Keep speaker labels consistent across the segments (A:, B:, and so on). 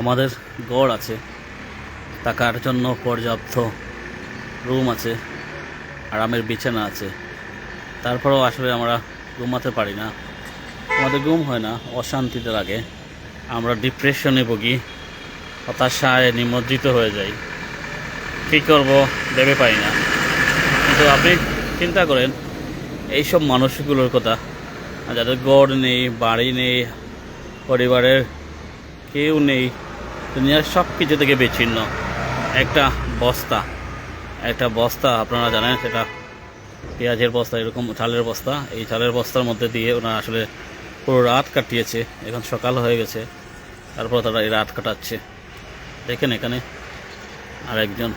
A: আমাদের গড় আছে, থাকার জন্য পর্যাপ্ত রুম আছে, আরামের বিছানা আছে, তারপরেও আসলে আমরা ঘুমাতে পারি না, আমাদের ঘুম হয় না, অশান্তিতে লাগে, আমরা ডিপ্রেশনে ভুগি, হতাশায় নিমজ্জিত হয়ে যাই। কী করব ভেবে পাই না। কিন্তু আপনি চিন্তা করেন এইসব মানুষগুলোর কথা, যাদের গড় নেই, বাড়ি নেই, পরিবারের কেউ নেই, দুনিয়ার সব কিছু থেকে বিচ্ছিন্ন। একটা বস্তা আপনারা জানেন, সেটা পেঁয়াজের বস্তা, এরকম চালের বস্তা, এই চালের বস্তার মধ্যে দিয়ে ওনারা আসলে পুরো রাত কাটিয়েছে। এখন সকাল হয়ে গেছে, তারপর তারা এই রাত কাটাচ্ছে। দেখেন এখানে আর একজন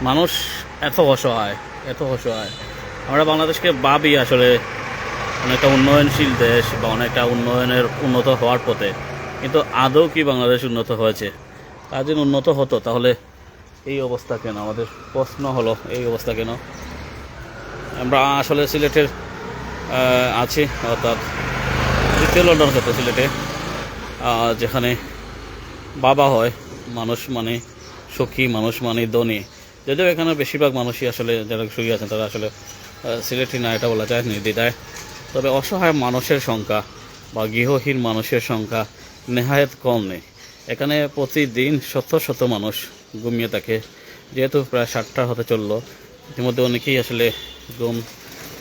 A: মানুষ, এত অসহায়। আমরা বাংলাদেশকে ভাবি আসলে অনেকটা উন্নয়নশীল দেশ বা অনেকটা উন্নত হওয়ার পথে, কিন্তু আদৌ কি বাংলাদেশ উন্নত হয়েছে? আর যদি উন্নত হতো তাহলে এই অবস্থা কেন? আমাদের প্রশ্ন হলো এই অবস্থা কেন? আমরা আসলে সিলেটের আছি, অর্থাৎ দ্বিতীয় লন্ডন ক্ষেত্রে সিলেটে, যেখানে বাবা হয় মানুষ মানে সুখী, মানুষ মানে ধনী। যদিও এখানে বেশিরভাগ মানুষই আসলে যারা সুখী আছেন তারা আসলে সিলেটি না, এটা বলা যায় নির্দ্বিধায়। তবে অসহায় মানুষের সংখ্যা বা গৃহহীন মানুষের সংখ্যা নেহায়েত কম নেই। এখানে প্রতিদিন শত মানুষ ঘুমিয়ে থাকে। যেহেতু প্রায় 7টা হতে চললো, ইতিমধ্যে অনেকেই আসলে ঘুম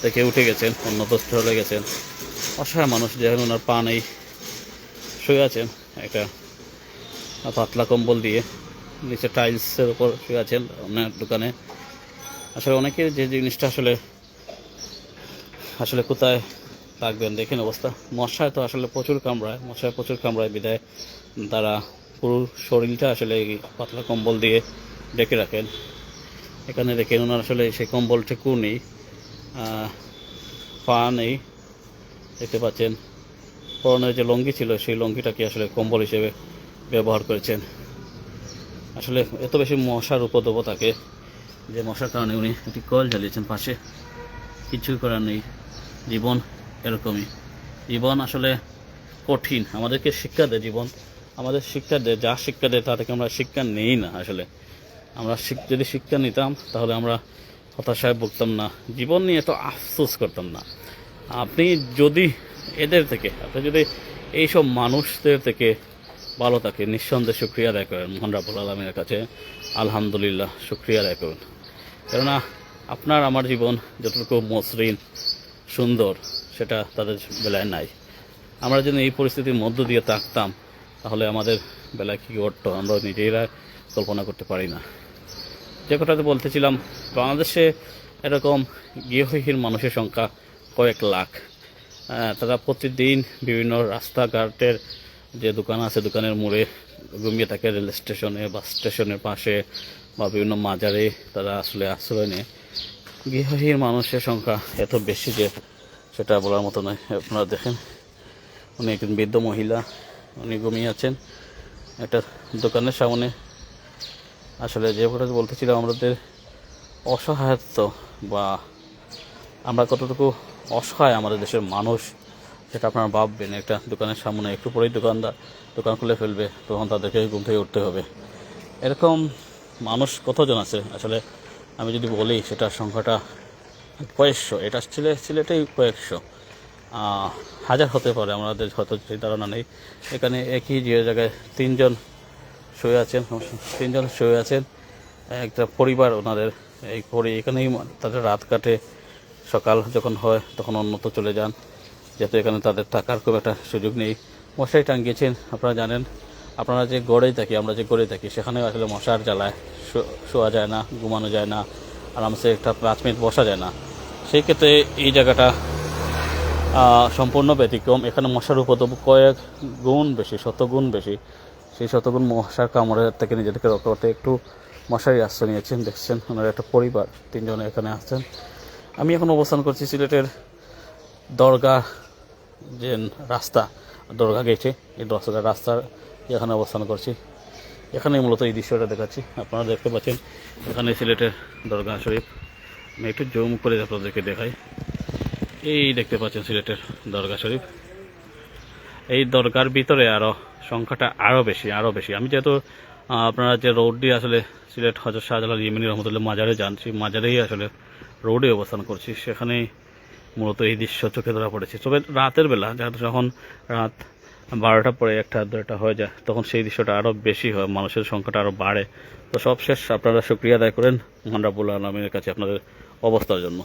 A: থেকে উঠে গেছেন, অন্যত্র চলে গেছেন। অসহায় মানুষ, যেখানে ওনার পা নেই, শুয়ে আছেন একটা পাতলা কম্বল দিয়ে, নিচে টাইলসের উপর শুয়ে আছেন ওনার দোকানে। আসলে অনেকের যে জিনিসটা আসলে কোথায় থাকবেন দেখেন অবস্থা। মশায় তো আসলে প্রচুর কামড়ায় বিদায় তারা পুরো শরীরটা আসলে এই পাতলা কম্বল দিয়ে ঢেকে রাখেন। এখানে দেখেন ওনার আসলে সেই কম্বলটুকু নেই, পা নেই, দেখতে পাচ্ছেন। পরনের যে লঙ্গি ছিল সেই লঙ্গিটাকে আসলে কম্বল হিসেবে ব্যবহার করেছেন। আসলে এত বেশি মশার উপদ্রব থাকে যে মশার কারণে উনি একটি কয়েল জ্বালিয়েছেন পাশে। কিছুই করার নেই, জীবন এরকমই। জীবন আসলে কঠিন, আমাদেরকে শিক্ষা দেয় জীবন, আমাদের শিক্ষা দেয়, যা শিক্ষা দেয় তা থেকে আমরা শিক্ষা নেই না। আসলে আমরা যদি শিক্ষা নিতাম তাহলে আমরা হতাশায় ভুগতাম না, জীবন নিয়ে এত আফসোস করতাম না। আপনি যদি এইসব মানুষদের থেকে ভালো থাকে, নিঃসন্দেহে শুকরিয়া আদায় করেন মহান রাব্বুল আলামিনের কাছে, আলহামদুলিল্লাহ শুকরিয়া আদায় করুন। কেননা আপনার আমার জীবন যতটুকু মসৃণ সুন্দর সেটা তাদের বেলায় নাই। আমরা যদি এই পরিস্থিতির মধ্য দিয়ে থাকতাম তাহলে আমাদের বেলায় কী ঘটতো আমরা নিজেরা কল্পনা করতে পারি না। যে কথাটা বলতেছিলাম, বাংলাদেশে এরকম গৃহহীন মানুষের সংখ্যা কয়েক লাখ। তারা প্রতিদিন বিভিন্ন রাস্তাঘাটের যে দোকান আছে, দোকানের মোড়ে ঘুমিয়ে থাকে, রেল স্টেশনে, বাস স্টেশনের পাশে বা বিভিন্ন মাজারে তারা আসলে আশ্রয় নেয়। গৃহহীন মানুষের সংখ্যা এত বেশি যে সেটা বলার মতো নয়। আপনারা দেখেন, উনি একজন বৃদ্ধ মহিলা, উনি ঘুমিয়ে আছেন একটা দোকানের সামনে। আসলে যে কথা বলতেছিলাম, আমাদের অসহায়ত্ব বা আমরা কতটুকু অসহায় আমাদের দেশের মানুষ সেটা আপনারা ভাববেন। একটা দোকানের সামনে একটু পরেই দোকান খুলে ফেলবে, তখন তাদেরকে ঘুম থেকে উঠতে হবে। এরকম মানুষ কতজন আছে আসলে আমি যদি বলি সেটার সংখ্যাটা কয়েকশো। এটা সিলেটেই কয়েকশো, হাজার হতে পারে, আমাদের হয়তো সেই ধারণা নেই। এখানে একই যে জায়গায় তিনজন শুয়ে আছেন, একটা পরিবার ওনাদের। এখানেই তাদের রাত কাটে, সকাল যখন হয় তখন অন্যত্র চলে যান, যেহেতু এখানে তাদের থাকার খুব একটা সুযোগ নেই। মশারি টাঙ্গিয়েছেন, আপনারা জানেন। আপনারা যে গড়েই থাকি, আমরা যে গড়ে থাকি, সেখানেও আসলে মশার জ্বালায় শোয়া যায় না, ঘুমানো যায় না, আরামসে একটা 5 মিনিট বসা যায় না। সেই ক্ষেত্রে এই জায়গাটা সম্পূর্ণ ব্যতিক্রম। এখানে মশার উপদ্রব কয়েক গুণ বেশি, 100 গুণ বেশি। সেই 100 গুণ মশার কামড়ের থেকে নিজেদেরকে রক্ষা করতে একটু মশারি আশ্রয় নিয়েছেন। দেখছেন ওনারা একটা পরিবার, 3 জনে এখানে আসছেন। আমি এখন অবস্থান করছি সিলেটের দরগা যে রাস্তা, দরগা গেটে, এই রাস্তার এখানে অবস্থান করছি। এখানে মূলত এই দৃশ্যটা দেখাচ্ছি। আপনারা দেখতে পাচ্ছেন এখানে সিলেটের দরগা শরীফ। আমি একটু জুম করে আপনাদেরকে দেখাই। এই দেখতে পাচ্ছেন সিলেটের দরগা শরীফ। এই দরগার ভিতরে আরও সংখ্যাটা আরও বেশি। আমি যেহেতু আপনারা যে রোড দিয়ে আসলে সিলেট হজরত শাহজালাল ইয়েমেনি রহমতুল্লাহ মাজারে যান, সেই মাজারেই আসলে রোডে অবস্থান করছি, সেখানেই মূলত এই দৃশ্য চোখে ধরা পড়েছে। তবে রাতের বেলা যেহেতু যখন রাত 12টা পরে 1টা 2টা হয়ে যায়, তখন সেই দৃশ্যটা আরও বেশি হয়, মানুষের সংখ্যাটা আরও বাড়ে। তো সব শেষ আপনারা শুকরিয়া আদায় করেন মহান রাব্বুল আলামিনের কাছে আপনাদের অবস্থার জন্য।